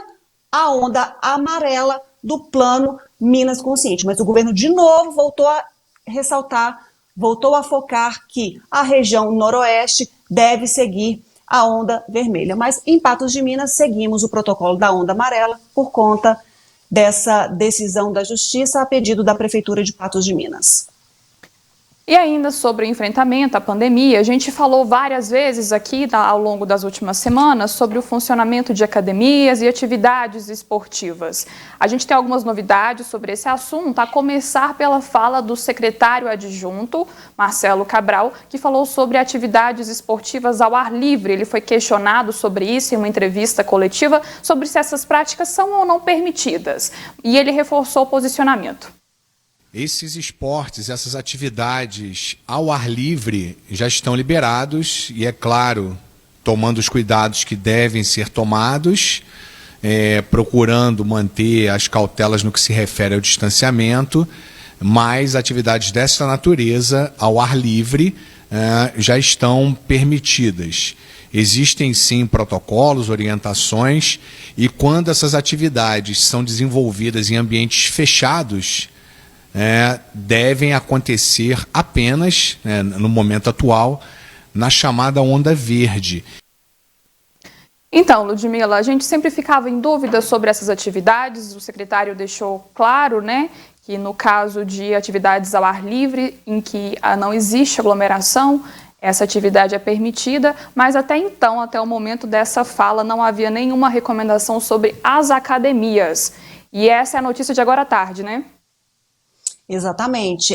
a onda amarela do plano Minas Consciente. Mas o governo, de novo, voltou a ressaltar voltou a focar que a região noroeste deve seguir a onda vermelha. Mas em Patos de Minas seguimos o protocolo da onda amarela por conta dessa decisão da Justiça a pedido da Prefeitura de Patos de Minas. E ainda sobre o enfrentamento à pandemia, a gente falou várias vezes aqui ao longo das últimas semanas sobre o funcionamento de academias e atividades esportivas. A gente tem algumas novidades sobre esse assunto, a começar pela fala do secretário adjunto, Marcelo Cabral, que falou sobre atividades esportivas ao ar livre. Ele foi questionado sobre isso em uma entrevista coletiva, sobre se essas práticas são ou não permitidas. E ele reforçou o posicionamento. Esses esportes, essas atividades ao ar livre já estão liberados e, é claro, tomando os cuidados que devem ser tomados, procurando manter as cautelas no que se refere ao distanciamento, mas atividades dessa natureza ao ar livre já estão permitidas. Existem sim protocolos, orientações, e quando essas atividades são desenvolvidas em ambientes fechados, devem acontecer apenas, no momento atual, na chamada onda verde. Então, Ludmila, a gente sempre ficava em dúvida sobre essas atividades. O secretário deixou claro, que no caso de atividades ao ar livre, em que não existe aglomeração, essa atividade é permitida, mas até então, até o momento dessa fala, não havia nenhuma recomendação sobre as academias. E essa é a notícia de agora à tarde, né? Exatamente.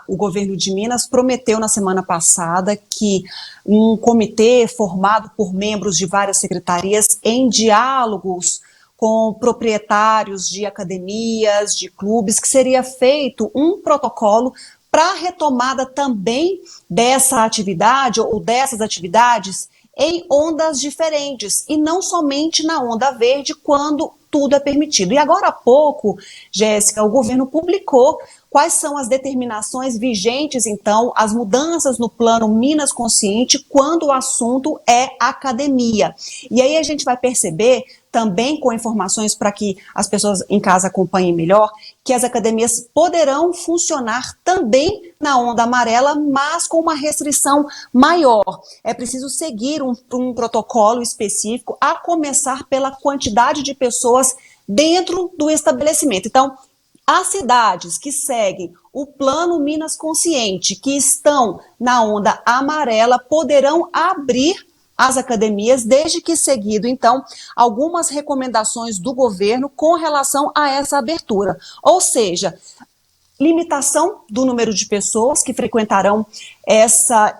O governo de Minas prometeu na semana passada que um comitê formado por membros de várias secretarias em diálogos com proprietários de academias, de clubes, que seria feito um protocolo para a retomada também dessa atividade ou dessas atividades em ondas diferentes e não somente na onda verde quando tudo é permitido. E agora há pouco, Jéssica, o governo publicou quais são as determinações vigentes, então, as mudanças no plano Minas Consciente quando o assunto é academia. E aí a gente vai perceber, também com informações para que as pessoas em casa acompanhem melhor, que as academias poderão funcionar também na onda amarela, mas com uma restrição maior. É preciso seguir um protocolo específico, a começar pela quantidade de pessoas dentro do estabelecimento. Então, as cidades que seguem o plano Minas Consciente, que estão na onda amarela, poderão abrir as academias, desde que seguido, então, algumas recomendações do governo com relação a essa abertura. Ou seja, limitação do número de pessoas que frequentarão essa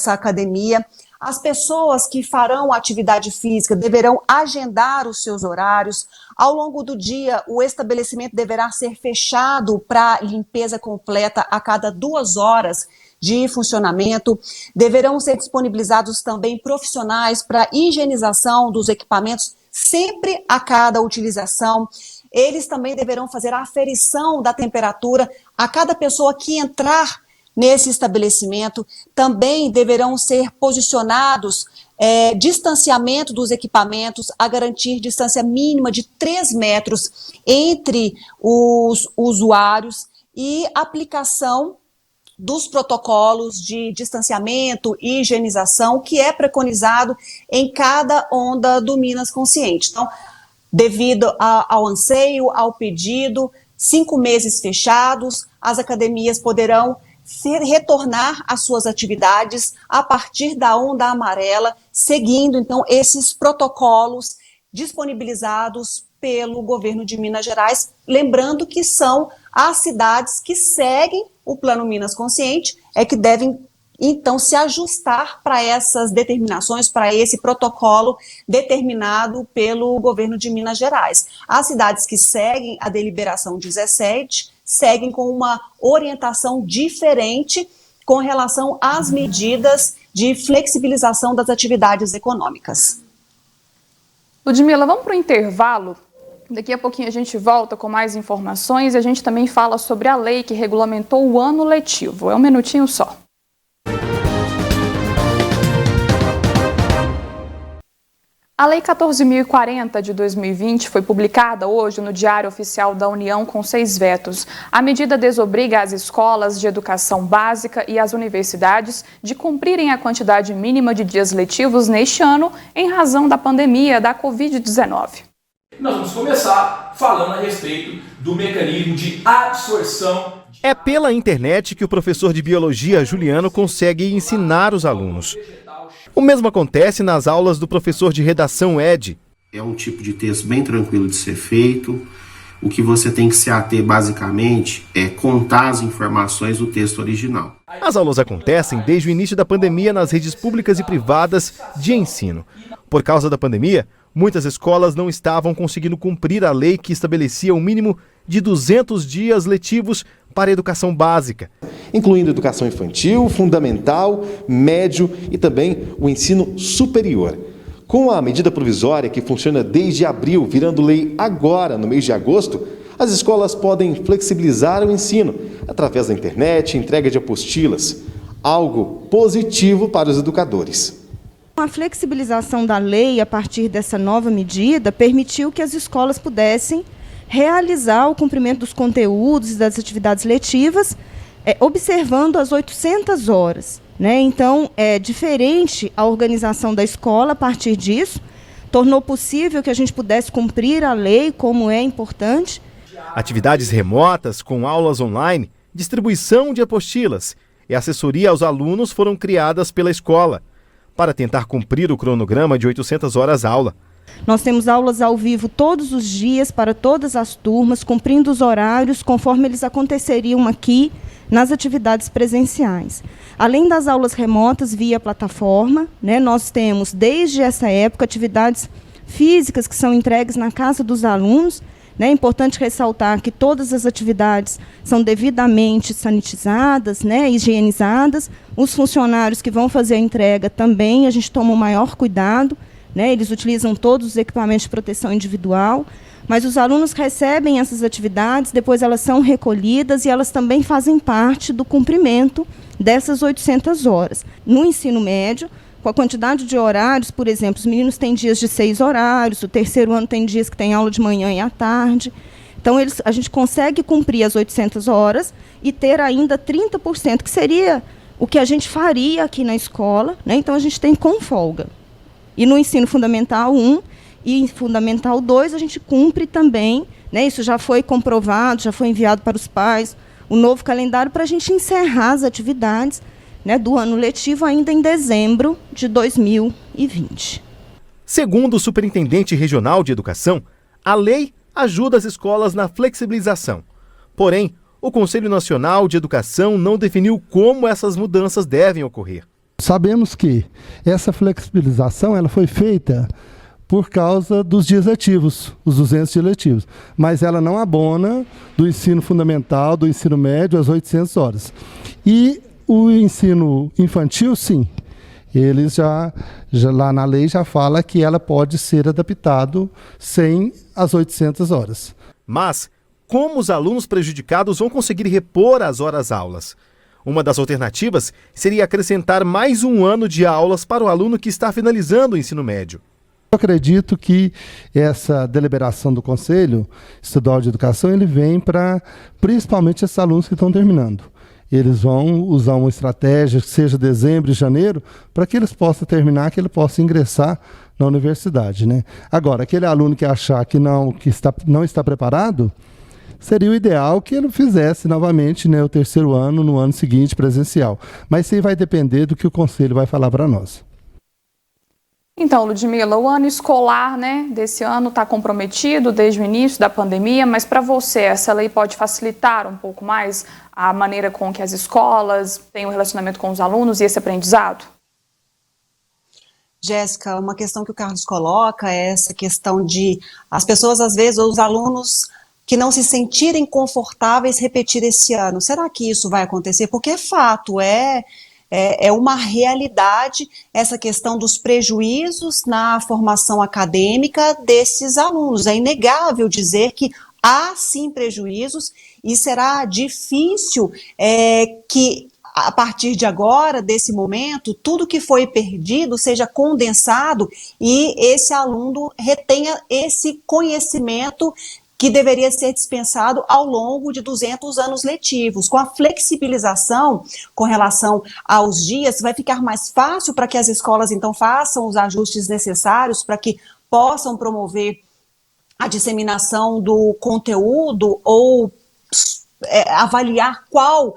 academia. As pessoas que farão atividade física deverão agendar os seus horários. Ao longo do dia, o estabelecimento deverá ser fechado para limpeza completa a cada 2 horas de funcionamento. Deverão ser disponibilizados também profissionais para higienização dos equipamentos sempre a cada utilização. Eles também deverão fazer a aferição da temperatura a cada pessoa que entrar nesse estabelecimento. Também deverão ser posicionados distanciamento dos equipamentos, a garantir distância mínima de 3 metros entre os usuários e aplicação dos protocolos de distanciamento e higienização que é preconizado em cada onda do Minas Consciente. Então, devido ao anseio, ao pedido, 5 meses fechados, as academias poderão retornar às suas atividades a partir da onda amarela, seguindo, então, esses protocolos disponibilizados pelo governo de Minas Gerais, lembrando que são as cidades que seguem o Plano Minas Consciente, que devem, então, se ajustar para essas determinações, para esse protocolo determinado pelo governo de Minas Gerais. As cidades que seguem a deliberação 17 seguem com uma orientação diferente com relação às medidas de flexibilização das atividades econômicas. Ludmila, vamos para o intervalo? Daqui a pouquinho a gente volta com mais informações e a gente também fala sobre a lei que regulamentou o ano letivo. É um minutinho só. A Lei 14.040 de 2020 foi publicada hoje no Diário Oficial da União com 6 vetos. A medida desobriga as escolas de educação básica e as universidades de cumprirem a quantidade mínima de dias letivos neste ano em razão da pandemia da Covid-19. Nós vamos começar falando a respeito do mecanismo de absorção. É pela internet que o professor de biologia, Juliano, consegue ensinar os alunos. O mesmo acontece nas aulas do professor de redação, Ed. É um tipo de texto bem tranquilo de ser feito. O que você tem que se ater, basicamente, é contar as informações do texto original. As aulas acontecem desde o início da pandemia nas redes públicas e privadas de ensino. Por causa da pandemia, muitas escolas não estavam conseguindo cumprir a lei que estabelecia um mínimo de 200 dias letivos para a educação básica, incluindo educação infantil, fundamental, médio e também o ensino superior. Com a medida provisória que funciona desde abril, virando lei agora, no mês de agosto, as escolas podem flexibilizar o ensino através da internet, entrega de apostilas, algo positivo para os educadores. A flexibilização da lei a partir dessa nova medida permitiu que as escolas pudessem realizar o cumprimento dos conteúdos e das atividades letivas, observando as 800 horas. Né? Então, é diferente a organização da escola a partir disso, tornou possível que a gente pudesse cumprir a lei, como é importante. Atividades remotas, com aulas online, distribuição de apostilas e assessoria aos alunos foram criadas pela escola, para tentar cumprir o cronograma de 800 horas aula. Nós temos aulas ao vivo todos os dias para todas as turmas, cumprindo os horários conforme eles aconteceriam aqui nas atividades presenciais. Além das aulas remotas via plataforma, né, nós temos desde essa época atividades físicas que são entregues na casa dos alunos. É importante ressaltar que todas as atividades são devidamente sanitizadas, né, higienizadas. Os funcionários que vão fazer a entrega também, a gente toma o maior cuidado. Né, eles utilizam todos os equipamentos de proteção individual, mas os alunos recebem essas atividades, depois elas são recolhidas e elas também fazem parte do cumprimento dessas 800 horas. No ensino médio, com a quantidade de horários, por exemplo, os meninos têm dias de 6 horários, o terceiro ano tem dias que tem aula de manhã e à tarde. Então, a gente consegue cumprir as 800 horas e ter ainda 30%, que seria o que a gente faria aqui na escola. Né? Então, a gente tem com folga. E no ensino fundamental 1 e fundamental 2, a gente cumpre também, né, isso já foi comprovado, já foi enviado para os pais, o novo calendário para a gente encerrar as atividades, né, do ano letivo ainda em dezembro de 2020. Segundo o superintendente regional de educação, a lei ajuda as escolas na flexibilização. Porém, o Conselho Nacional de Educação não definiu como essas mudanças devem ocorrer. Sabemos que essa flexibilização ela foi feita por causa dos dias letivos, os 200 dias letivos, mas ela não abona do ensino fundamental, do ensino médio, às 800 horas. E o ensino infantil, sim, eles já lá na lei já fala que ela pode ser adaptado sem as 800 horas. Mas como os alunos prejudicados vão conseguir repor as horas-aulas? Uma das alternativas seria acrescentar mais um ano de aulas para o aluno que está finalizando o ensino médio. Eu acredito que essa deliberação do Conselho Estadual de Educação ele vem para principalmente esses alunos que estão terminando. Eles vão usar uma estratégia, que seja dezembro e janeiro, para que eles possam terminar, que ele possa ingressar na universidade. Né? Agora, aquele aluno que achar que não está preparado, seria o ideal que ele fizesse novamente, né, o terceiro ano, no ano seguinte, presencial. Mas isso aí vai depender do que o Conselho vai falar para nós. Então, Ludmila, o ano escolar, né, desse ano está comprometido desde o início da pandemia, mas para você essa lei pode facilitar um pouco mais a maneira com que as escolas têm um relacionamento com os alunos e esse aprendizado? Jéssica, uma questão que o Carlos coloca é essa questão de as pessoas, às vezes, ou os alunos que não se sentirem confortáveis repetir esse ano. Será que isso vai acontecer? Porque é fato, é uma realidade essa questão dos prejuízos na formação acadêmica desses alunos. É inegável dizer que há sim prejuízos e será difícil que a partir de agora, desse momento, tudo que foi perdido seja condensado e esse aluno retenha esse conhecimento que deveria ser dispensado ao longo de 200 anos letivos. Com a flexibilização com relação aos dias, vai ficar mais fácil para que as escolas, então, façam os ajustes necessários para que possam promover a disseminação do conteúdo ou avaliar qual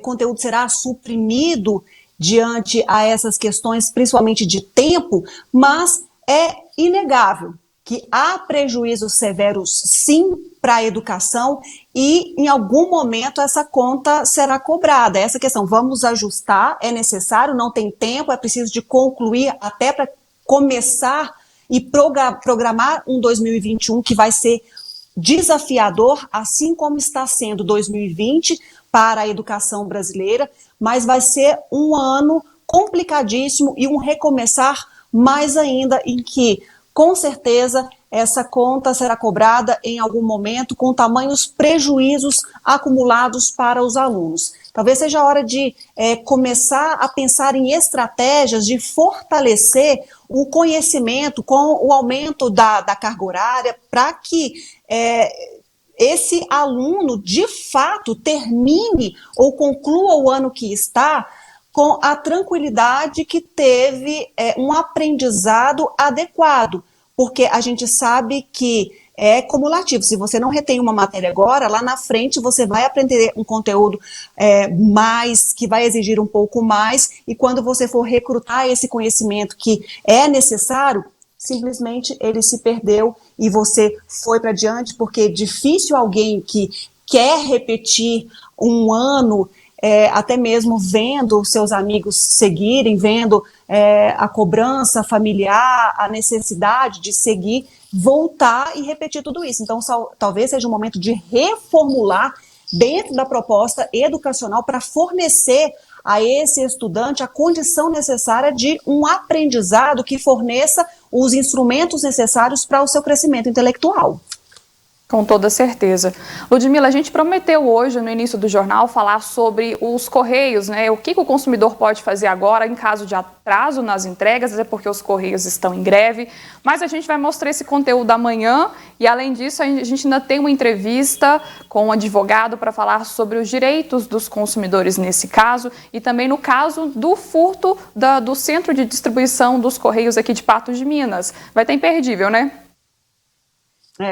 conteúdo será suprimido diante a essas questões, principalmente de tempo, mas é inegável que há prejuízos severos, sim, para a educação e, em algum momento, essa conta será cobrada. Essa questão, vamos ajustar, é necessário, não tem tempo, é preciso de concluir até para começar e programar um 2021 que vai ser desafiador, assim como está sendo 2020 para a educação brasileira, mas vai ser um ano complicadíssimo e um recomeçar mais ainda em que, com certeza, essa conta será cobrada em algum momento com tamanhos prejuízos acumulados para os alunos. Talvez seja a hora de começar a pensar em estratégias de fortalecer o conhecimento com o aumento da carga horária para que esse aluno, de fato, termine ou conclua o ano que está com a tranquilidade que teve um aprendizado adequado, porque a gente sabe que é cumulativo. Se você não retém uma matéria agora, lá na frente você vai aprender um conteúdo mais, que vai exigir um pouco mais, e quando você for recrutar esse conhecimento que é necessário, simplesmente ele se perdeu e você foi para diante, porque é difícil alguém que quer repetir um ano, até mesmo vendo seus amigos seguirem, vendo a cobrança familiar, a necessidade de seguir, voltar e repetir tudo isso. Então, talvez seja um momento de reformular dentro da proposta educacional para fornecer a esse estudante a condição necessária de um aprendizado que forneça os instrumentos necessários para o seu crescimento intelectual. Com toda certeza. Ludmila, a gente prometeu hoje, no início do jornal, falar sobre os Correios, né? O que o consumidor pode fazer agora em caso de atraso nas entregas, até porque os Correios estão em greve. Mas a gente vai mostrar esse conteúdo amanhã e, além disso, a gente ainda tem uma entrevista com um advogado para falar sobre os direitos dos consumidores nesse caso e também no caso do furto do centro de distribuição dos Correios aqui de Patos de Minas. Vai estar imperdível, né?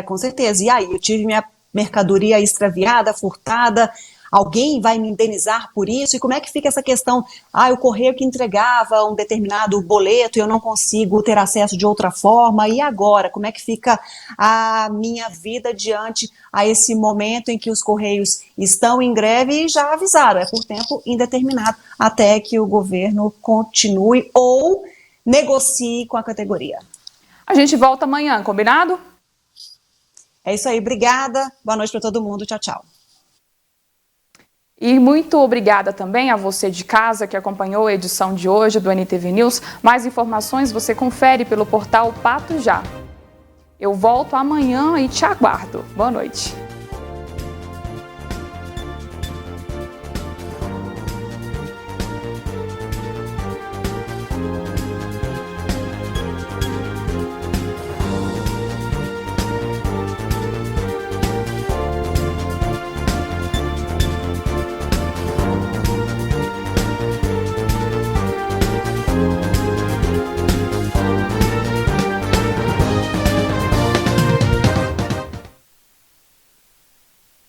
Com certeza. E aí, eu tive minha mercadoria extraviada, furtada, alguém vai me indenizar por isso? E como é que fica essa questão? O correio que entregava um determinado boleto e eu não consigo ter acesso de outra forma, e agora? Como é que fica a minha vida diante a esse momento em que os Correios estão em greve e já avisaram, é por tempo indeterminado, até que o governo continue ou negocie com a categoria. A gente volta amanhã, combinado? É isso aí, obrigada, boa noite para todo mundo, tchau, tchau. E muito obrigada também a você de casa que acompanhou a edição de hoje do NTV News. Mais informações você confere pelo portal Pato Já. Eu volto amanhã e te aguardo. Boa noite.